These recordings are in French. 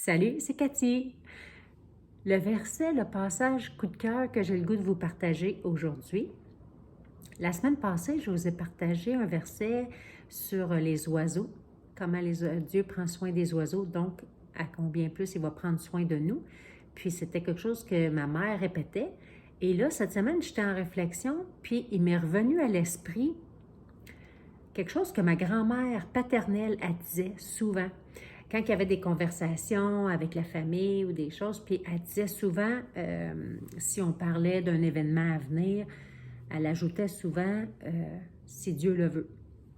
Salut, c'est Cathy. Le verset, le passage coup de cœur que j'ai le goût de vous partager aujourd'hui. La semaine passée, je vous ai partagé un verset sur les oiseaux, comment Dieu prend soin des oiseaux, donc à combien plus il va prendre soin de nous. Puis c'était quelque chose que ma mère répétait. Et là, cette semaine, j'étais en réflexion, puis il m'est revenu à l'esprit quelque chose que ma grand-mère paternelle, elle disait souvent. Quand il y avait des conversations avec la famille ou des choses, puis elle disait souvent, si on parlait d'un événement à venir, elle ajoutait souvent, si Dieu le veut,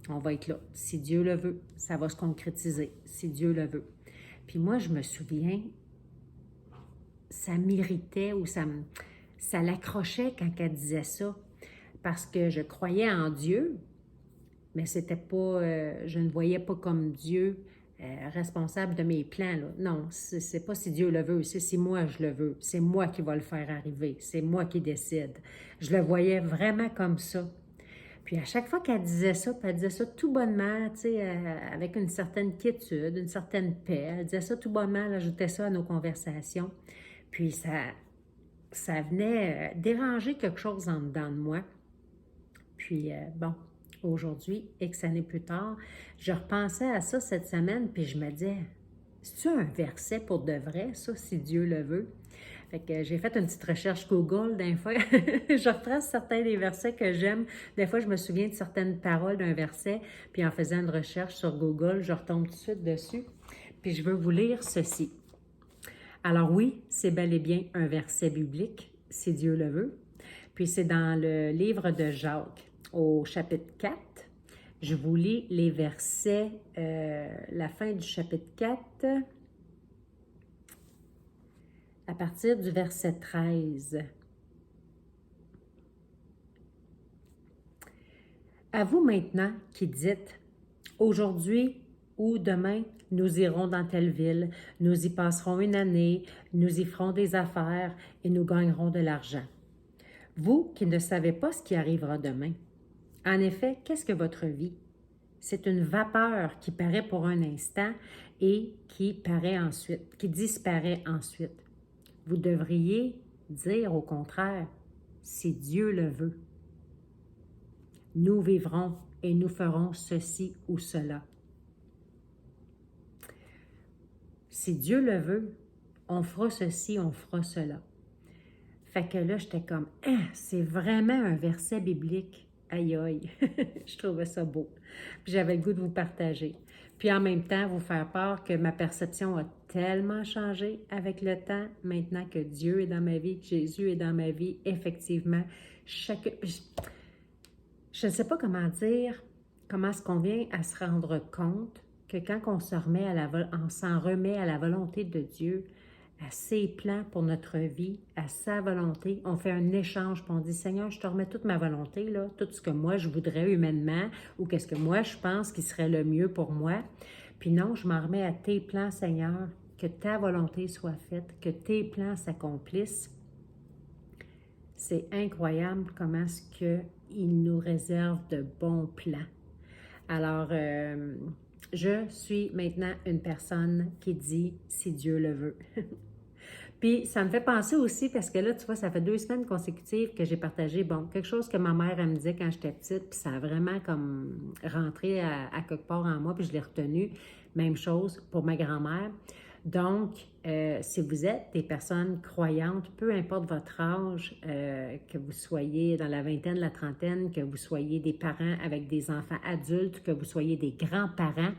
on va être là. Si Dieu le veut, ça va se concrétiser, si Dieu le veut. Puis moi, je me souviens, ça m'irritait ou ça l'accrochait quand elle disait ça, parce que je croyais en Dieu, mais c'était pas, je ne voyais pas comme Dieu responsable de mes plans. Là. Non, c'est pas si Dieu le veut, c'est si moi je le veux. C'est moi qui va le faire arriver. C'est moi qui décide. Je le voyais vraiment comme ça. Puis à chaque fois qu'elle disait ça, puis elle disait ça tout bonnement, tu sais, avec une certaine quiétude, une certaine paix. Elle disait ça tout bonnement, elle ajoutait ça à nos conversations. Puis ça venait déranger quelque chose en dedans de moi. Puis bon, aujourd'hui, X années plus tard, je repensais à ça cette semaine, puis je me disais, c'est-tu un verset pour de vrai, ça, si Dieu le veut? Fait que j'ai fait une petite recherche Google d'un fois. Je retrace certains des versets que j'aime. Des fois, je me souviens de certaines paroles d'un verset, puis en faisant une recherche sur Google, je retombe tout de suite dessus. Puis je veux vous lire ceci. Alors oui, c'est bel et bien un verset biblique, si Dieu le veut. Puis c'est dans le livre de Jacques, au chapitre 4. Je vous lis les versets, la fin du chapitre 4, à partir du verset 13. À vous maintenant qui dites, aujourd'hui ou demain, nous irons dans telle ville, nous y passerons une année, nous y ferons des affaires et nous gagnerons de l'argent. Vous qui ne savez pas ce qui arrivera demain. En effet, qu'est-ce que votre vie? C'est une vapeur qui paraît pour un instant et qui paraît ensuite, qui disparaît ensuite. Vous devriez dire au contraire, si Dieu le veut. Nous vivrons et nous ferons ceci ou cela. Si Dieu le veut, on fera ceci, on fera cela. Fait que là, j'étais comme, ah, c'est vraiment un verset biblique. Aïe, aïe, je trouvais ça beau. Puis j'avais le goût de vous partager. Puis en même temps, vous faire part que ma perception a tellement changé avec le temps, maintenant que Dieu est dans ma vie, que Jésus est dans ma vie, effectivement, je ne sais pas comment dire, comment est-ce qu'on vient à se rendre compte que quand on se remet on s'en remet à la volonté de Dieu, à ses plans pour notre vie, à sa volonté, on fait un échange, puis on dit, Seigneur, je te remets toute ma volonté, là, tout ce que moi je voudrais humainement, ou qu'est-ce que moi je pense qui serait le mieux pour moi. Puis non, je m'en remets à tes plans, Seigneur, que ta volonté soit faite, que tes plans s'accomplissent. C'est incroyable comment est-ce qu'il nous réserve de bons plans. Alors, je suis maintenant une personne qui dit « si Dieu le veut ». Puis, ça me fait penser aussi, parce que là, tu vois, ça fait 2 semaines consécutives que j'ai partagé, bon, quelque chose que ma mère, elle me disait quand j'étais petite, puis ça a vraiment comme rentré à quelque part en moi, puis je l'ai retenu. Même chose pour ma grand-mère. Donc, si vous êtes des personnes croyantes, peu importe votre âge, que vous soyez dans la vingtaine, la trentaine, que vous soyez des parents avec des enfants adultes, que vous soyez des grands-parents,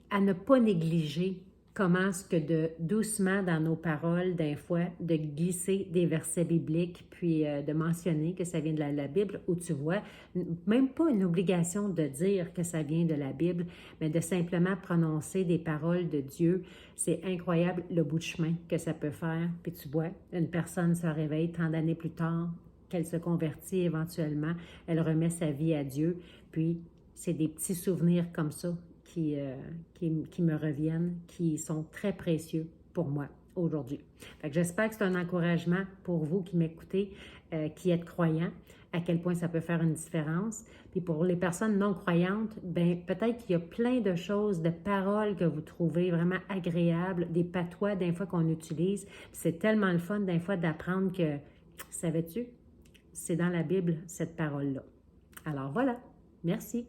à ne pas négliger comment est-ce que de doucement dans nos paroles, d'un fois, de glisser des versets bibliques, puis de mentionner que ça vient de la Bible, où tu vois, même pas une obligation de dire que ça vient de la Bible, mais de simplement prononcer des paroles de Dieu. C'est incroyable le bout de chemin que ça peut faire. Puis tu vois, une personne se réveille tant d'années plus tard, qu'elle se convertit éventuellement, elle remet sa vie à Dieu, puis c'est des petits souvenirs comme ça qui me reviennent, qui sont très précieux pour moi. aujourd'hui. J'espère que c'est un encouragement pour vous qui m'écoutez, qui êtes croyants, à quel point ça peut faire une différence. Puis pour les personnes non croyantes, ben peut-être qu'il y a plein de choses, de paroles que vous trouvez vraiment agréables, des patois des fois qu'on utilise. C'est tellement le fun des fois d'apprendre que, savais-tu, c'est dans la Bible cette parole-là. Alors voilà, merci.